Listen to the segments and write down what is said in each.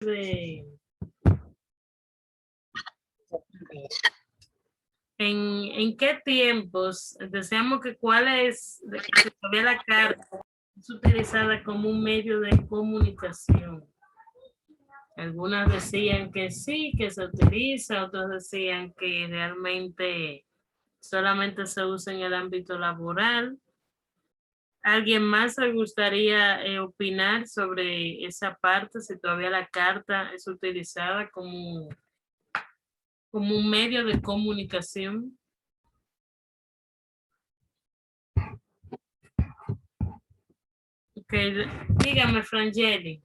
de en qué tiempos decíamos que cuál es que todavía la carta es utilizada como un medio de comunicación. Algunas decían que sí, que se utiliza, otros decían que realmente solamente se usa en el ámbito laboral. ¿Alguien más le gustaría opinar sobre esa parte, si todavía la carta es utilizada como un medio de comunicación? Ok, dígame, Frangeli.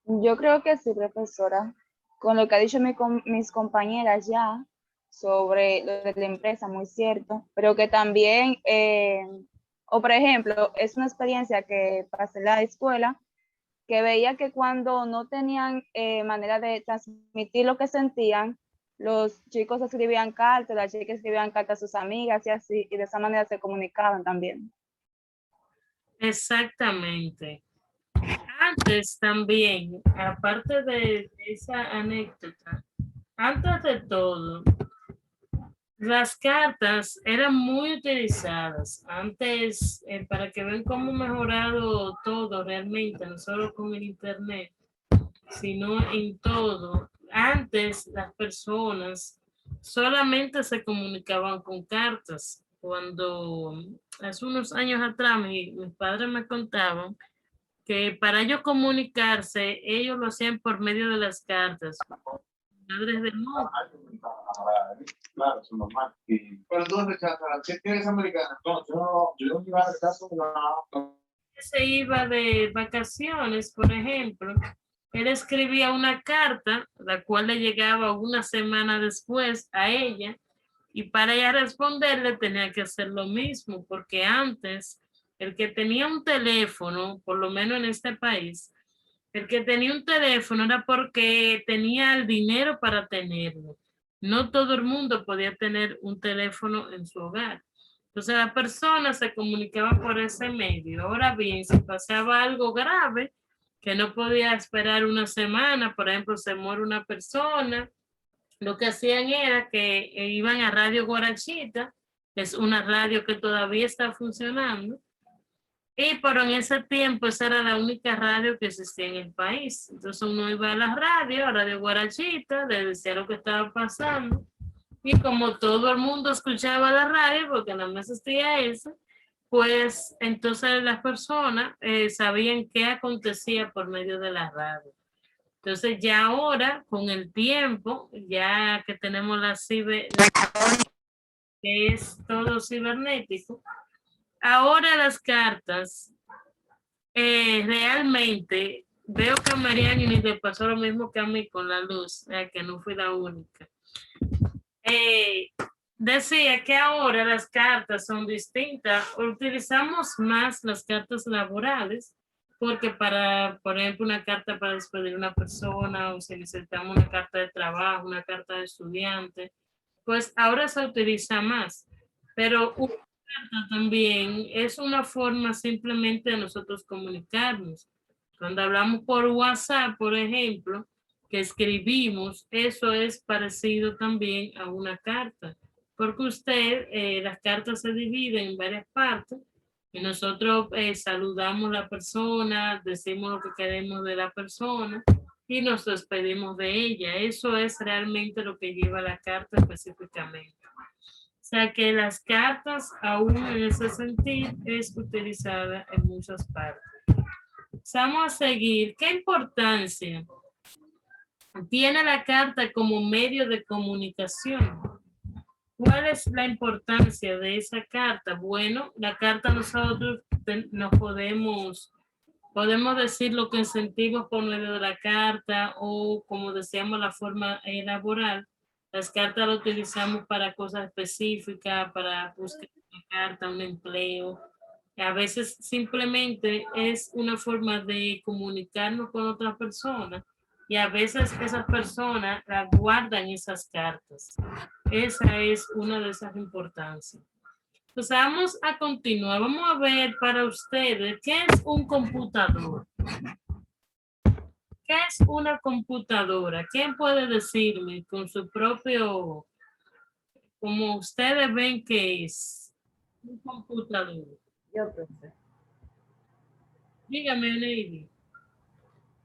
Yo creo que sí, profesora. Con lo que ha dicho mis compañeras ya sobre lo de la empresa, muy cierto, pero que también, o por ejemplo, es una experiencia que pasé en la escuela, que veía que cuando no tenían manera de transmitir lo que sentían, los chicos escribían cartas, las chicas escribían cartas a sus amigas y así, y de esa manera se comunicaban también. Exactamente. Antes también, aparte de esa anécdota, antes de todo, las cartas eran muy utilizadas. Antes, para que vean cómo ha mejorado todo realmente, no solo con el internet, sino en todo. Antes las personas solamente se comunicaban con cartas. Cuando hace unos años atrás mis padres me contaban que para ellos comunicarse, ellos lo hacían por medio de las cartas. Madres del mundo. Claro, eso es normal. Pero tú rechazas, ¿qué quieres americana? No, yo no iba a rechazo. Se iba de vacaciones, por ejemplo, él escribía una carta, la cual le llegaba una semana después a ella, y para ella responderle tenía que hacer lo mismo, porque antes el que tenía un teléfono, por lo menos en este país, el que tenía un teléfono era porque tenía el dinero para tenerlo. No todo el mundo podía tener un teléfono en su hogar. Entonces la persona se comunicaba por ese medio. Ahora bien, si pasaba algo grave, que no podía esperar una semana, por ejemplo, se muere una persona, lo que hacían era que iban a Radio Guarachita, que es una radio que todavía está funcionando, pero en ese tiempo esa era la única radio que existía en el país. Entonces uno iba a la radio, a Radio Guarachita, le decía lo que estaba pasando. Y como todo el mundo escuchaba la radio, porque nada más existía eso, pues entonces las personas sabían qué acontecía por medio de la radio. Entonces ya ahora, con el tiempo, ya que tenemos que es todo cibernético, ahora las cartas realmente veo que a Mariani le pasó lo mismo que a mí con la luz, que no fui la única. Decía que ahora las cartas son distintas, utilizamos más las cartas laborales, porque para, por ejemplo, una carta para despedir a una persona, o si necesitamos una carta de trabajo, una carta de estudiante, pues ahora se utiliza más. Pero una carta también es una forma simplemente de nosotros comunicarnos. Cuando hablamos por WhatsApp, por ejemplo, que escribimos, eso es parecido también a una carta, porque las cartas se dividen en varias partes y nosotros saludamos a la persona, decimos lo que queremos de la persona y nos despedimos de ella. Eso es realmente lo que lleva la carta específicamente. O sea que las cartas, aún en ese sentido, es utilizada en muchas partes. Vamos a seguir. ¿Qué importancia tiene la carta como medio de comunicación? ¿Cuál es la importancia de esa carta? Bueno, la carta nosotros nos podemos decir lo que sentimos por medio de la carta o como decíamos la forma laboral. Las cartas las utilizamos para cosas específicas, para buscar una carta, un empleo. A veces simplemente es una forma de comunicarnos con otras personas y a veces esas personas guardan esas cartas. Esa es una de esas importancias. Pues vamos a continuar. Vamos a ver para ustedes qué es un computador. ¿Qué es una computadora? ¿Quién puede decirme con su propio, como ustedes ven que es un computador? Yo, profe. Dígame, Lady.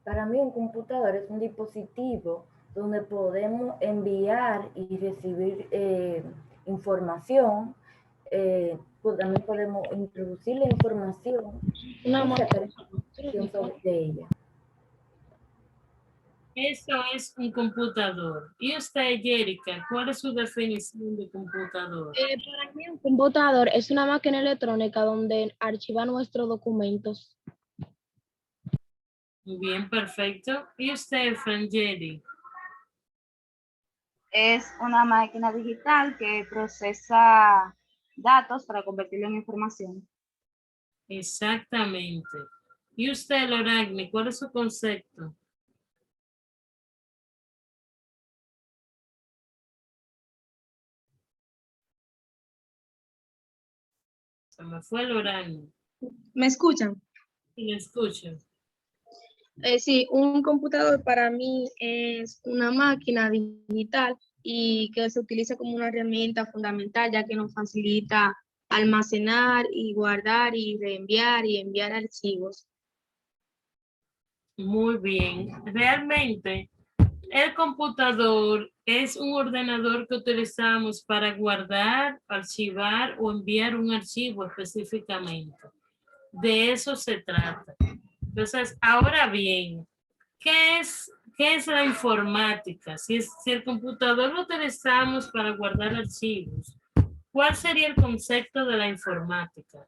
Para mí un computador es un dispositivo donde podemos enviar y recibir información. Pues también podemos introducir la información y sacar información sobre ella. Eso es un computador. Y usted, Jerica, ¿cuál es su definición de computador? Para mí un computador es una máquina electrónica donde archiva nuestros documentos. Muy bien, perfecto. ¿Y usted, Frangeli? Es una máquina digital que procesa datos para convertirlo en información. Exactamente. ¿Y usted, Loragni, cuál es su concepto? Se me fue Loragni. ¿Me escuchan? Y le escucho. Sí, un computador para mí es una máquina digital y que se utiliza como una herramienta fundamental ya que nos facilita almacenar y guardar y reenviar y enviar archivos. Muy bien. Realmente, el computador es un ordenador que utilizamos para guardar, archivar o enviar un archivo específicamente. De eso se trata. Entonces, ahora bien, qué es la informática? Si el computador lo utilizamos para guardar archivos, ¿cuál sería el concepto de la informática?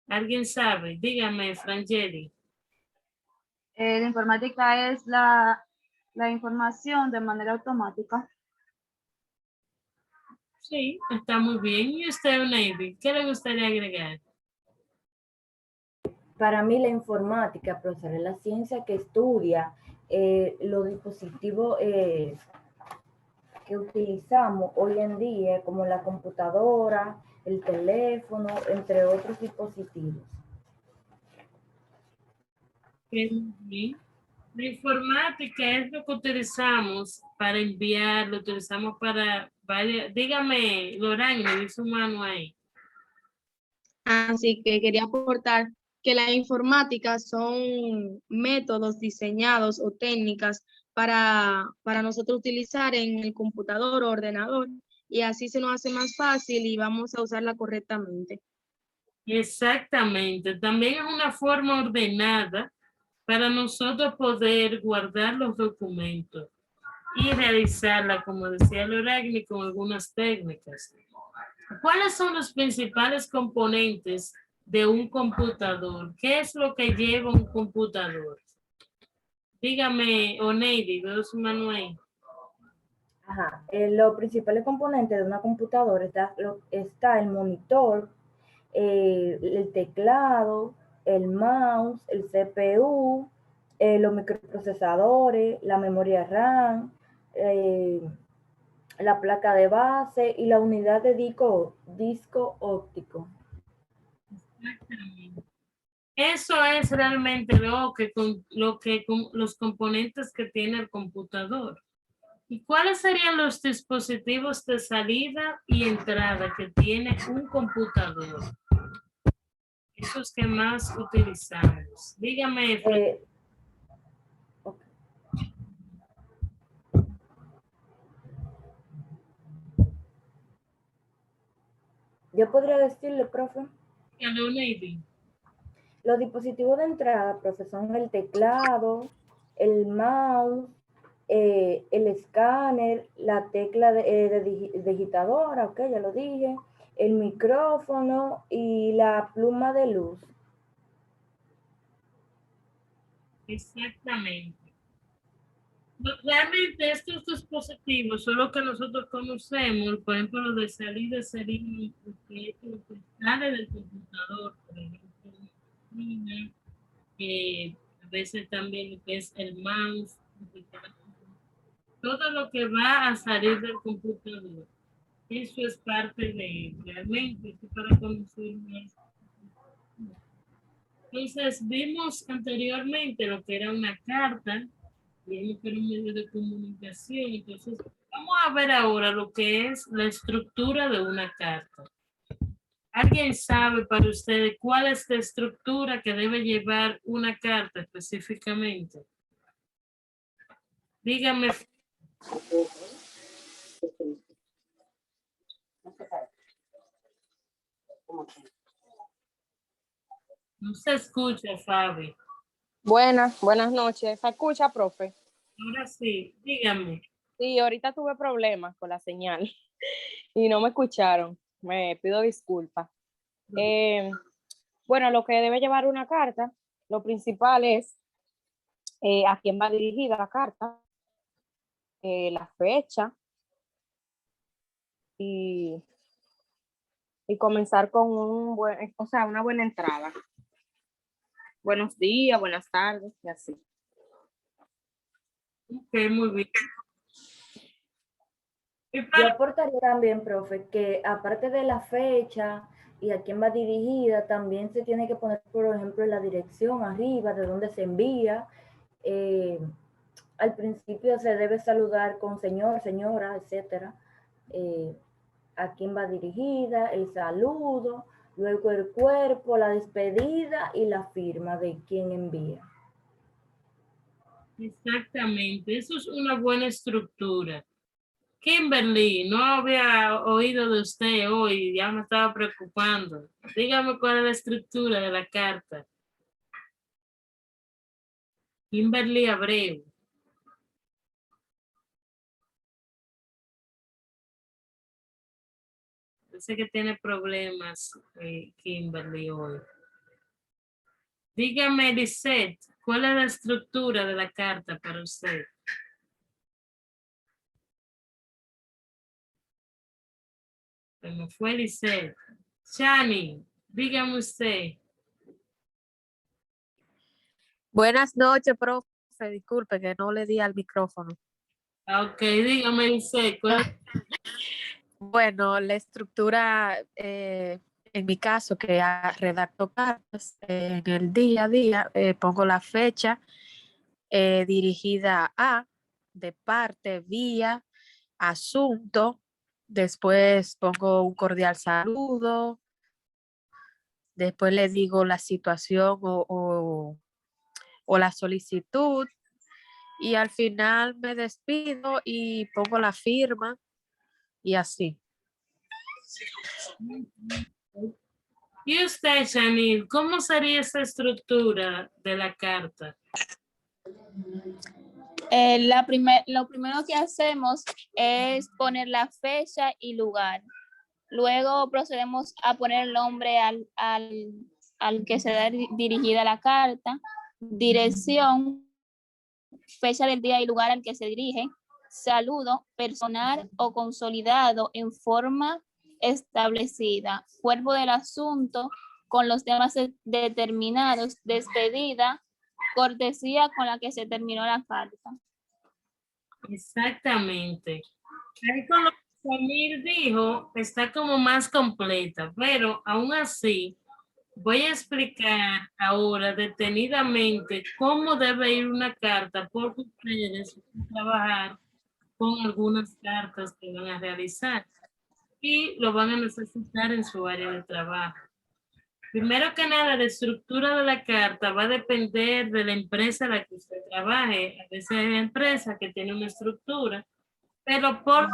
¿Alguien sabe? Dígame, Frangeli. La informática es la información de manera automática. Sí, está muy bien. ¿Y usted, Navy? ¿Qué le gustaría agregar? Para mí la informática, profesor, es la ciencia que estudia los dispositivos que utilizamos hoy en día, como la computadora, el teléfono, entre otros dispositivos. Bien. La informática es lo que utilizamos para enviar, lo utilizamos para varias. Dígame, Lorán, me dice su mano ahí. Así que quería aportar que la informática son métodos diseñados o técnicas para nosotros utilizar en el computador o ordenador y así se nos hace más fácil y vamos a usarla correctamente. Exactamente. También es una forma ordenada para nosotros poder guardar los documentos y realizarla, como decía Loragni, con algunas técnicas. ¿Cuáles son los principales componentes de un computador? ¿Qué es lo que lleva un computador? Dígame, Oneidi, veo su mano ahí. Ajá. Los principales componentes de una computadora está el monitor, el teclado, el mouse, el CPU, los microprocesadores, la memoria RAM, la placa de base y la unidad de disco óptico. Exactamente. Eso es realmente los componentes que tiene el computador. ¿Y cuáles serían los dispositivos de salida y entrada que tiene un computador? Esos que más utilizamos. Dígame, Okay. Yo podría decirle, profe, los dispositivos de entrada, profe, son el teclado, el mouse, el escáner, la tecla digitadora, ok, ya lo dije, el micrófono y la pluma de luz. Exactamente. Realmente estos dispositivos son lo que nosotros conocemos, por ejemplo, lo de salida sería lo que sale del computador, por ejemplo, a veces también lo que es el mouse, todo lo que va a salir del computador. Eso es parte de realmente eso para conocer más. Entonces, vimos anteriormente lo que era una carta, vimos que era un medio de comunicación. Entonces, vamos a ver ahora lo que es la estructura de una carta. ¿Alguien sabe para ustedes cuál es la estructura que debe llevar una carta específicamente? Dígame. No se escucha, Fabi. Buenas noches. ¿Se escucha, profe? Ahora sí, dígame. Sí, ahorita tuve problemas con la señal y no me escucharon. Me pido disculpas. Bueno, lo que debe llevar una carta, lo principal es a quién va dirigida la carta, la fecha y comenzar con una buena entrada. Buenos días, buenas tardes y así. Ok, muy bien. Yo aportaría también, profe, que aparte de la fecha y a quién va dirigida, también se tiene que poner, por ejemplo, la dirección arriba, de dónde se envía. Al principio se debe saludar con señor, señora, etcétera. A quién va dirigida, el saludo, luego el cuerpo, la despedida y la firma de quien envía. Exactamente, eso es una buena estructura. Kimberly, no había oído de usted hoy, ya me estaba preocupando. Dígame cuál es la estructura de la carta. Kimberly Abreu. Yo sé que tiene problemas, Kimberly, hoy. Dígame, Lisette, ¿cuál es la estructura de la carta para usted? Como fue Lisette. Shani, dígame usted. Buenas noches, profe. Disculpe que no le di al micrófono. Ok, dígame, Lisette, ¿cuál es? Bueno, la estructura, en mi caso, que redacto cartas en el día a día, pongo la fecha dirigida a, de parte, vía, asunto. Después pongo un cordial saludo. Después le digo la situación o la solicitud. Y al final me despido y pongo la firma y así. ¿Y usted, Shanil, cómo sería esa estructura de la carta? Lo primero que hacemos es poner la fecha y lugar. Luego procedemos a poner el nombre al que se da dirigida la carta, dirección, fecha del día y lugar al que se dirige, saludo personal o consolidado en forma establecida, cuerpo del asunto con los temas determinados, despedida, cortesía con la que se terminó la carta. Exactamente. Ahí con lo que Samir dijo, está como más completa, pero aún así voy a explicar ahora detenidamente cómo debe ir una carta, porque ustedes van a trabajar con algunas cartas que van a realizar y lo van a necesitar en su área de trabajo. Primero que nada, la estructura de la carta va a depender de la empresa en la que usted trabaje. A veces hay empresas que tienen una estructura, pero por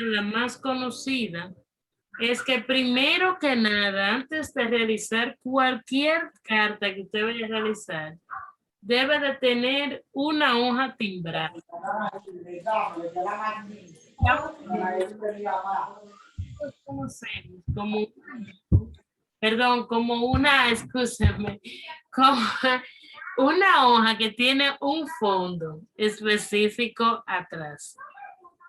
la más conocida es que primero que nada, antes de realizar cualquier carta que usted vaya a realizar, debe de tener una hoja timbrada. Como una hoja que tiene un fondo específico atrás.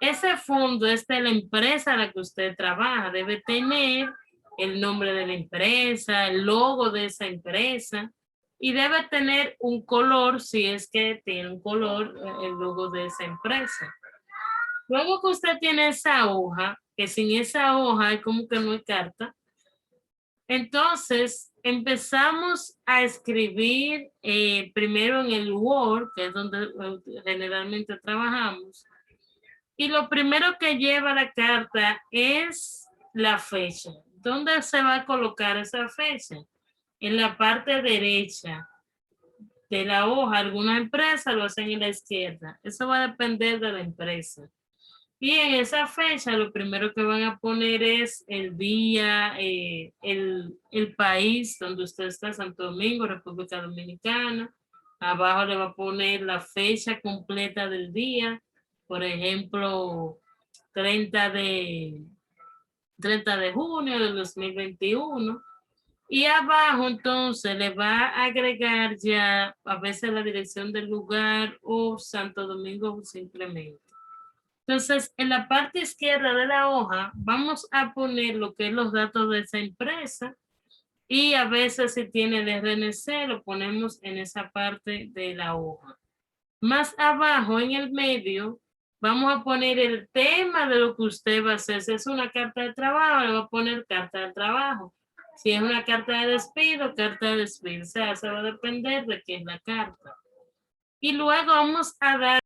Ese fondo es de la empresa a la que usted trabaja. Debe tener el nombre de la empresa, el logo de esa empresa y debe tener un color, si es que tiene un color, el logo de esa empresa. Luego que usted tiene esa hoja, que sin esa hoja es como que no hay carta. Entonces, empezamos a escribir primero en el Word, que es donde generalmente trabajamos. Y lo primero que lleva la carta es la fecha. ¿Dónde se va a colocar esa fecha? En la parte derecha de la hoja. Alguna empresa lo hacen en la izquierda. Eso va a depender de la empresa. Y en esa fecha lo primero que van a poner es el día, el país donde usted está, Santo Domingo, República Dominicana. Abajo le va a poner la fecha completa del día. Por ejemplo, 30 de junio del 2021. Y abajo entonces le va a agregar ya a veces la dirección del lugar o Santo Domingo simplemente. Entonces, en la parte izquierda de la hoja vamos a poner lo que es los datos de esa empresa y a veces si tiene el RNC lo ponemos en esa parte de la hoja. Más abajo en el medio vamos a poner el tema de lo que usted va a hacer. Si es una carta de trabajo, le va a poner carta de trabajo. Si es una carta de despido, carta de despido. O sea, se va a depender de qué es la carta. Y luego vamos a dar